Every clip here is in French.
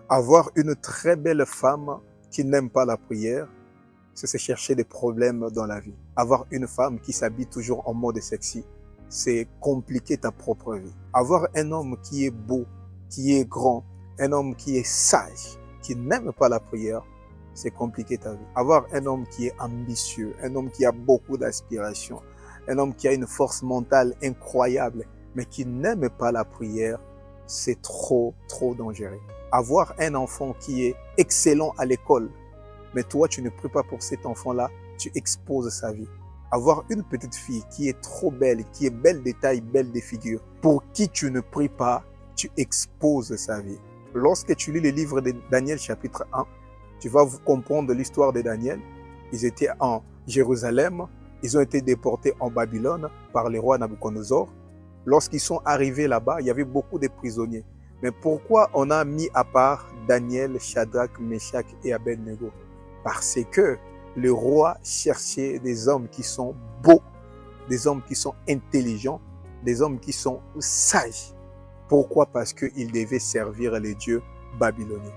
Avoir une très belle femme qui n'aime pas la prière, c'est se chercher des problèmes dans la vie. Avoir une femme qui s'habille toujours en mode sexy, c'est compliquer ta propre vie. Avoir un homme qui est beau, qui est grand, un homme qui est sage, qui n'aime pas la prière, c'est compliquer ta vie. Avoir un homme qui est ambitieux, un homme qui a beaucoup d'aspiration, un homme qui a une force mentale incroyable, mais qui n'aime pas la prière, c'est trop dangereux. Avoir un enfant qui est excellent à l'école, mais toi, tu ne pries pas pour cet enfant-là, tu exposes sa vie. Avoir une petite fille qui est trop belle, qui est belle de taille, belle de figure, pour qui tu ne pries pas, tu exposes sa vie. Lorsque tu lis le livre de Daniel chapitre 1, tu vas comprendre l'histoire de Daniel. Ils étaient en Jérusalem, ils ont été déportés en Babylone par le roi Nabuchodonosor. Lorsqu'ils sont arrivés là-bas, il y avait beaucoup de prisonniers. Mais pourquoi on a mis à part Daniel, Shadrach, Meshach et Abednego? Parce que le roi cherchait des hommes qui sont beaux, des hommes qui sont intelligents, des hommes qui sont sages. Pourquoi? Parce qu'il devait servir les dieux babyloniens.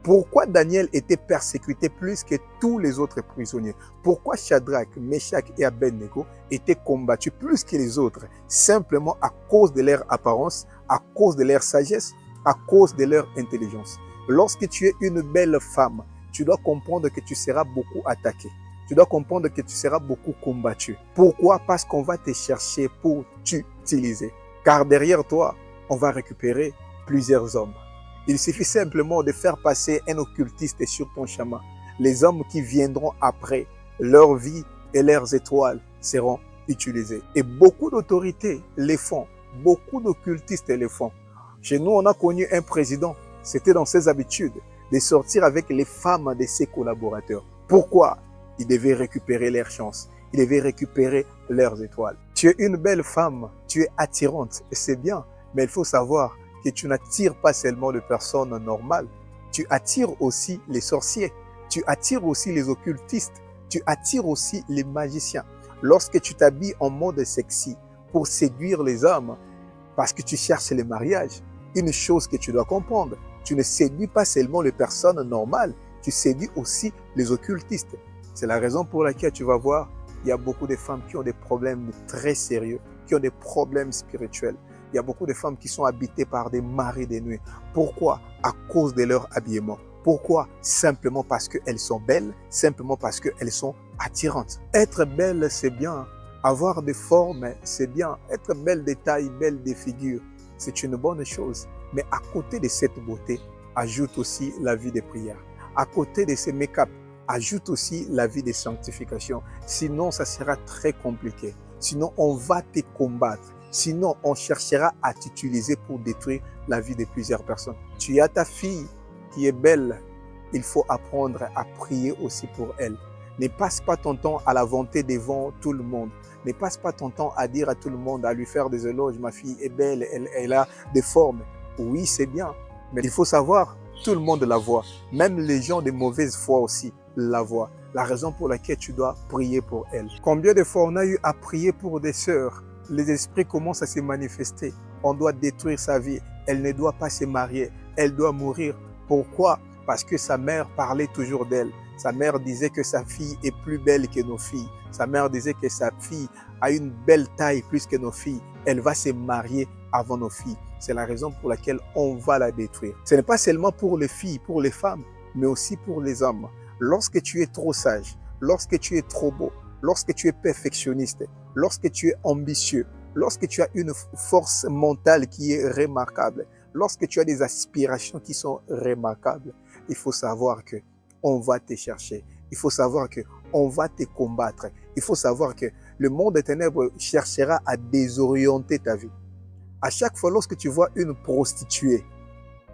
Pourquoi Daniel était persécuté plus que tous les autres prisonniers? Pourquoi Shadrach, Meshach et Abednego étaient combattus plus que les autres? Simplement à cause de leur apparence, à cause de leur sagesse, à cause de leur intelligence. Lorsque tu es une belle femme, tu dois comprendre que tu seras beaucoup attaqué. Tu dois comprendre que tu seras beaucoup combattu. Pourquoi? Parce qu'on va te chercher pour t'utiliser. Car derrière toi, on va récupérer plusieurs hommes. Il suffit simplement de faire passer un occultiste sur ton chemin. Les hommes qui viendront après, leur vie et leurs étoiles seront utilisées. Et beaucoup d'autorités les font. Beaucoup d'occultistes les font. Chez nous, on a connu un président. C'était dans ses habitudes de sortir avec les femmes de ses collaborateurs. Pourquoi? Il devait récupérer leurs chances. Il devait récupérer leurs étoiles. Tu es une belle femme. Tu es attirante. Et c'est bien. Mais il faut savoir que tu n'attires pas seulement les personnes normales, tu attires aussi les sorciers, tu attires aussi les occultistes, tu attires aussi les magiciens. Lorsque tu t'habilles en mode sexy pour séduire les hommes, parce que tu cherches le mariage, une chose que tu dois comprendre, tu ne séduis pas seulement les personnes normales, tu séduis aussi les occultistes. C'est la raison pour laquelle tu vas voir, il y a beaucoup de femmes qui ont des problèmes très sérieux, qui ont des problèmes spirituels. Il y a beaucoup de femmes qui sont habitées par des maris de nuit. Pourquoi? À cause de leur habillement. Pourquoi? Simplement parce qu'elles sont belles, simplement parce qu'elles sont attirantes. Être belle, c'est bien. Avoir des formes, c'est bien. Être belle de taille, belle de figure, c'est une bonne chose. Mais à côté de cette beauté, ajoute aussi la vie de prière. À côté de ces make-up, ajoute aussi la vie de sanctification. Sinon, ça sera très compliqué. Sinon, on va te combattre. Sinon, on cherchera à t'utiliser pour détruire la vie de plusieurs personnes. Tu as ta fille qui est belle. Il faut apprendre à prier aussi pour elle. Ne passe pas ton temps à la vanter devant tout le monde. Ne passe pas ton temps à dire à tout le monde, à lui faire des éloges. Ma fille est belle, elle a des formes. Oui, c'est bien. Mais il faut savoir, tout le monde la voit. Même les gens de mauvaise foi aussi la voient. La raison pour laquelle tu dois prier pour elle. Combien de fois on a eu à prier pour des sœurs? Les esprits commencent à se manifester. On doit détruire sa vie. Elle ne doit pas se marier. Elle doit mourir. Pourquoi? Parce que sa mère parlait toujours d'elle. Sa mère disait que sa fille est plus belle que nos filles. Sa mère disait que sa fille a une belle taille plus que nos filles. Elle va se marier avant nos filles. C'est la raison pour laquelle on va la détruire. Ce n'est pas seulement pour les filles, pour les femmes, mais aussi pour les hommes. Lorsque tu es trop sage, lorsque tu es trop beau, lorsque tu es perfectionniste, lorsque tu es ambitieux, lorsque tu as une force mentale qui est remarquable, lorsque tu as des aspirations qui sont remarquables, il faut savoir que on va te chercher. Il faut savoir que on va te combattre. Il faut savoir que le monde des ténèbres cherchera à désorienter ta vie. À chaque fois, lorsque tu vois une prostituée,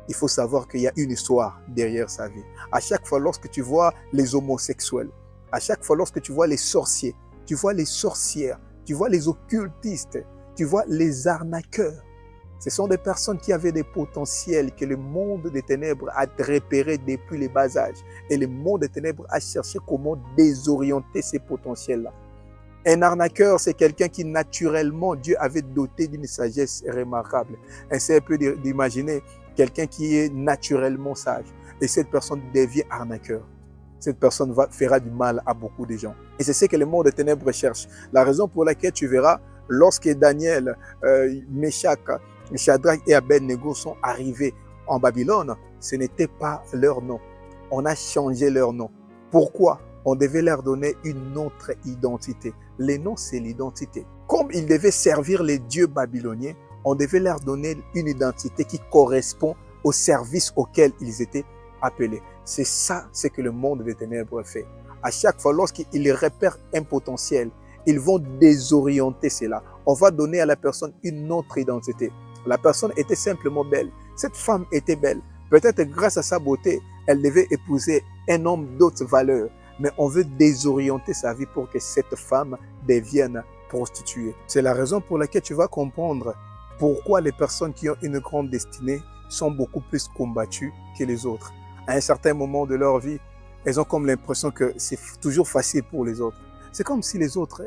il faut savoir qu'il y a une histoire derrière sa vie. À chaque fois, lorsque tu vois les homosexuels, à chaque fois, lorsque tu vois les sorciers, tu vois les sorcières, tu vois les occultistes, tu vois les arnaqueurs. Ce sont des personnes qui avaient des potentiels que le monde des ténèbres a repérés depuis le bas âge. Et le monde des ténèbres a cherché comment désorienter ces potentiels-là. Un arnaqueur, c'est quelqu'un qui naturellement, Dieu avait doté d'une sagesse remarquable. Essayez un peu d'imaginer quelqu'un qui est naturellement sage. Et cette personne devient arnaqueur. Cette personne fera du mal à beaucoup de gens. Et c'est ce que le monde des ténèbres cherche. La raison pour laquelle tu verras, lorsque Daniel, Meshach, Shadrach et Abednego sont arrivés en Babylone, ce n'était pas leur nom. On a changé leur nom. Pourquoi? On devait leur donner une autre identité. Le nom, c'est l'identité. Comme ils devaient servir les dieux babyloniens, on devait leur donner une identité qui correspond au service auquel ils étaient appelés. C'est ça, ce que le monde des ténèbres fait. À chaque fois, lorsqu'ils repèrent un potentiel, ils vont désorienter cela. On va donner à la personne une autre identité. La personne était simplement belle. Cette femme était belle. Peut-être grâce à sa beauté, elle devait épouser un homme d'autres valeurs. Mais on veut désorienter sa vie pour que cette femme devienne prostituée. C'est la raison pour laquelle tu vas comprendre pourquoi les personnes qui ont une grande destinée sont beaucoup plus combattues que les autres. À un certain moment de leur vie, elles ont comme l'impression que c'est toujours facile pour les autres. C'est comme si les autres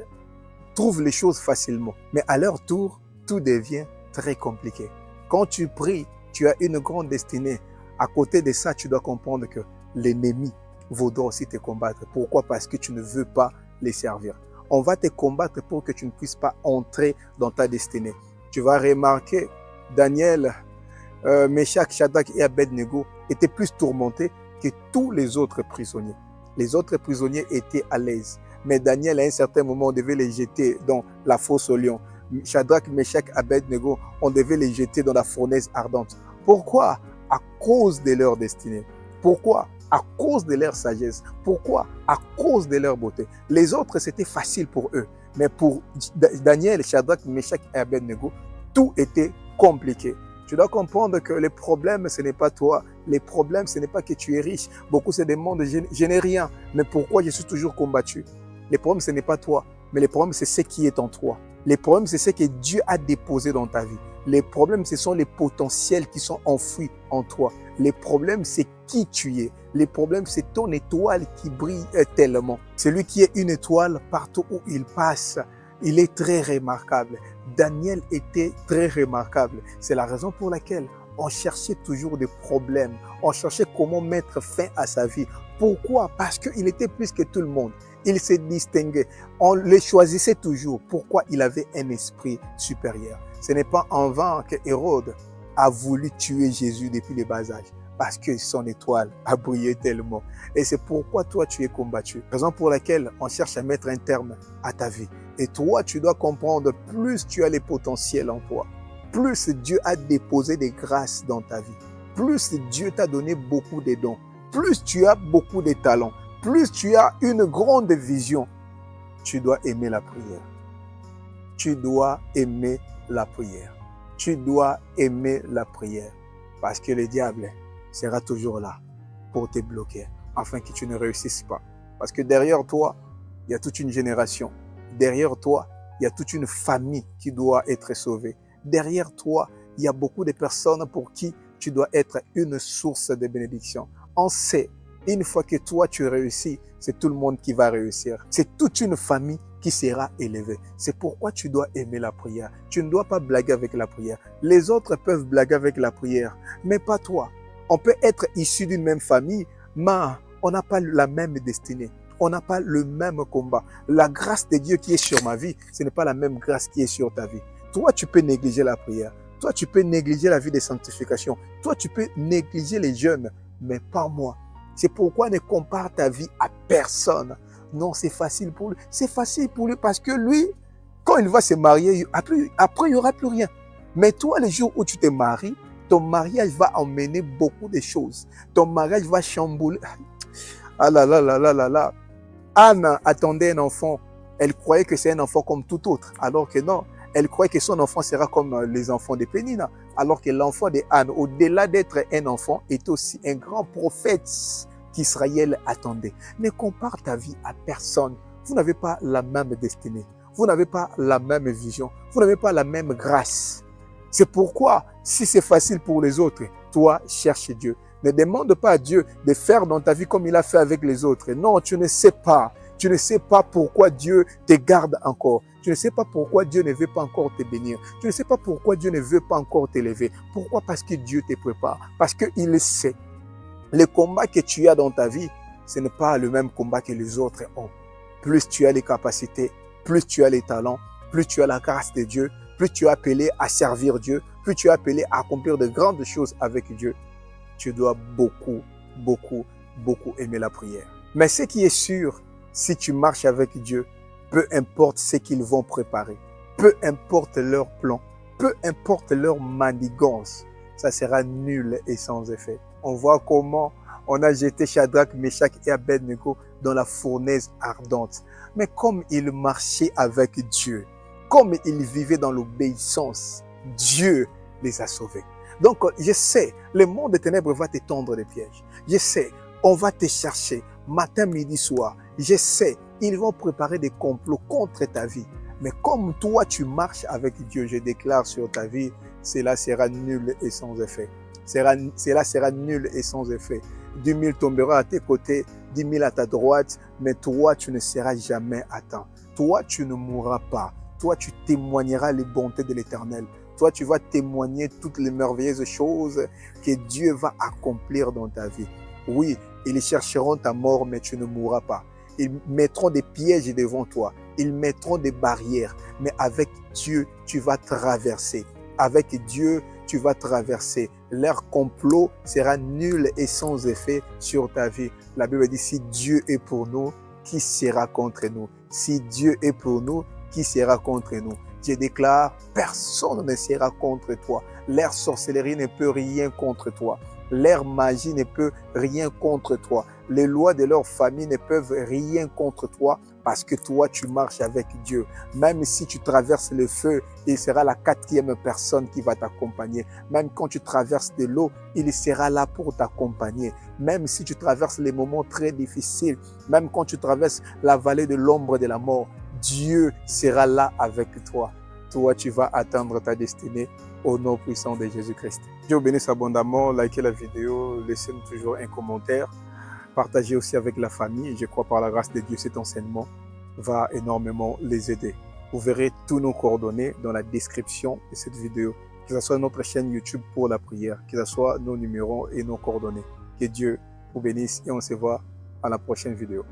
trouvent les choses facilement. Mais à leur tour, tout devient très compliqué. Quand tu pries, tu as une grande destinée. À côté de ça, tu dois comprendre que l'ennemi vaudra aussi te combattre. Pourquoi? Parce que tu ne veux pas les servir. On va te combattre pour que tu ne puisses pas entrer dans ta destinée. Tu vas remarquer, Daniel, Meshach, Shadrach et Abednego étaient plus tourmentés que tous les autres prisonniers. Les autres prisonniers étaient à l'aise. Mais Daniel, à un certain moment, on devait les jeter dans la fosse aux lions. Shadrach, Meshach, Abednego, on devait les jeter dans la fournaise ardente. Pourquoi? À cause de leur destinée. Pourquoi? À cause de leur sagesse. Pourquoi? À cause de leur beauté. Les autres, c'était facile pour eux. Mais pour Daniel, Shadrach, Meshach et Abednego, tout était compliqué. Tu dois comprendre que le problème, ce n'est pas toi. Le problème, ce n'est pas que tu es riche. Beaucoup se demandent, je n'ai rien. Mais pourquoi je suis toujours combattu? Le problème, ce n'est pas toi. Mais le problème, c'est ce qui est en toi. Le problème, c'est ce que Dieu a déposé dans ta vie. Les problèmes, ce sont les potentiels qui sont enfouis en toi. Les problèmes, c'est qui tu es. Les problèmes, c'est ton étoile qui brille tellement. Celui qui est une étoile, partout où il passe, il est très remarquable. Daniel était très remarquable. C'est la raison pour laquelle on cherchait toujours des problèmes. On cherchait comment mettre fin à sa vie. Pourquoi? Parce qu'il était plus que tout le monde. Il se distinguait. On le choisissait toujours. Pourquoi? Il avait un esprit supérieur. Ce n'est pas en vain que Hérode a voulu tuer Jésus depuis le bas âge. Parce que son étoile a brillé tellement. Et c'est pourquoi toi, tu es combattu. Raison pour laquelle on cherche à mettre un terme à ta vie. Et toi, tu dois comprendre, plus tu as les potentiels en toi, plus Dieu a déposé des grâces dans ta vie, plus Dieu t'a donné beaucoup de dons, plus tu as beaucoup de talents, plus tu as une grande vision, tu dois aimer la prière. Tu dois aimer la prière. Tu dois aimer la prière. Parce que le diable sera toujours là pour te bloquer, afin que tu ne réussisses pas. Parce que derrière toi, il y a toute une génération. Derrière toi, il y a toute une famille qui doit être sauvée. Derrière toi, il y a beaucoup de personnes pour qui tu dois être une source de bénédiction. On sait, une fois que toi tu réussis, c'est tout le monde qui va réussir. C'est toute une famille qui sera élevée. C'est pourquoi tu dois aimer la prière. Tu ne dois pas blaguer avec la prière. Les autres peuvent blaguer avec la prière, mais pas toi. On peut être issu d'une même famille, mais on n'a pas la même destinée. On n'a pas le même combat. La grâce de Dieu qui est sur ma vie, ce n'est pas la même grâce qui est sur ta vie. Toi, tu peux négliger la prière. Toi, tu peux négliger la vie de sanctification. Toi, tu peux négliger les jeunes, mais pas moi. C'est pourquoi ne compare ta vie à personne. Non, c'est facile pour lui. C'est facile pour lui parce que lui, quand il va se marier, après il n'y aura plus rien. Mais toi, le jour où tu te maries, ton mariage va emmener beaucoup de choses. Ton mariage va chambouler. Ah là là là là là là. Anne attendait un enfant. Elle croyait que c'est un enfant comme tout autre. Alors que non. Elle croyait que son enfant sera comme les enfants de Pénina. Alors que l'enfant de Anne, au-delà d'être un enfant, est aussi un grand prophète qu'Israël attendait. Ne compare ta vie à personne. Vous n'avez pas la même destinée. Vous n'avez pas la même vision. Vous n'avez pas la même grâce. C'est pourquoi, si c'est facile pour les autres, toi, cherche Dieu. Ne demande pas à Dieu de faire dans ta vie comme il a fait avec les autres. Non, tu ne sais pas. Tu ne sais pas pourquoi Dieu te garde encore. Tu ne sais pas pourquoi Dieu ne veut pas encore te bénir. Tu ne sais pas pourquoi Dieu ne veut pas encore t'élever. Pourquoi? Parce que Dieu te prépare. Parce qu'il sait. Le combat que tu as dans ta vie, ce n'est pas le même combat que les autres ont. Plus tu as les capacités, plus tu as les talents, plus tu as la grâce de Dieu, plus tu es appelé à servir Dieu, plus tu es appelé à accomplir de grandes choses avec Dieu, tu dois beaucoup, beaucoup, beaucoup aimer la prière. Mais ce qui est sûr, si tu marches avec Dieu, peu importe ce qu'ils vont préparer, peu importe leur plan, peu importe leur manigance, ça sera nul et sans effet. On voit comment on a jeté Shadrach, Meshach et Abednego dans la fournaise ardente. Mais comme ils marchaient avec Dieu, comme ils vivaient dans l'obéissance, Dieu les a sauvés. Donc, je sais, le monde des ténèbres va te tendre des pièges. Je sais, on va te chercher matin, midi, soir. Je sais, ils vont préparer des complots contre ta vie. Mais comme toi, tu marches avec Dieu, je déclare sur ta vie, cela sera nul et sans effet. Cela sera nul et sans effet. 10 000 tomberont à tes côtés, 10 000 à ta droite, mais toi, tu ne seras jamais atteint. Toi, tu ne mourras pas. Toi, tu témoigneras les bontés de l'Éternel. Toi, tu vas témoigner toutes les merveilleuses choses que Dieu va accomplir dans ta vie. Oui, ils chercheront ta mort, mais tu ne mourras pas. Ils mettront des pièges devant toi. Ils mettront des barrières. Mais avec Dieu, tu vas traverser. Avec Dieu, tu vas traverser. Leur complot sera nul et sans effet sur ta vie. La Bible dit, si Dieu est pour nous, qui sera contre nous? Si Dieu est pour nous, qui sera contre nous? Je déclare, personne ne sera contre toi. Leur sorcellerie ne peut rien contre toi. Leur magie ne peut rien contre toi. Les lois de leur famille ne peuvent rien contre toi parce que toi, tu marches avec Dieu. Même si tu traverses le feu, il sera la 4e personne qui va t'accompagner. Même quand tu traverses de l'eau, il sera là pour t'accompagner. Même si tu traverses les moments très difficiles, même quand tu traverses la vallée de l'ombre de la mort, Dieu sera là avec toi. Toi, tu vas atteindre ta destinée au nom puissant de Jésus-Christ. Dieu vous bénisse abondamment. Likez la vidéo, laissez-nous toujours un commentaire. Partagez aussi avec la famille. Je crois par la grâce de Dieu, cet enseignement va énormément les aider. Vous verrez tous nos coordonnées dans la description de cette vidéo. Que ce soit notre chaîne YouTube pour la prière, que ce soit nos numéros et nos coordonnées. Que Dieu vous bénisse et on se voit à la prochaine vidéo.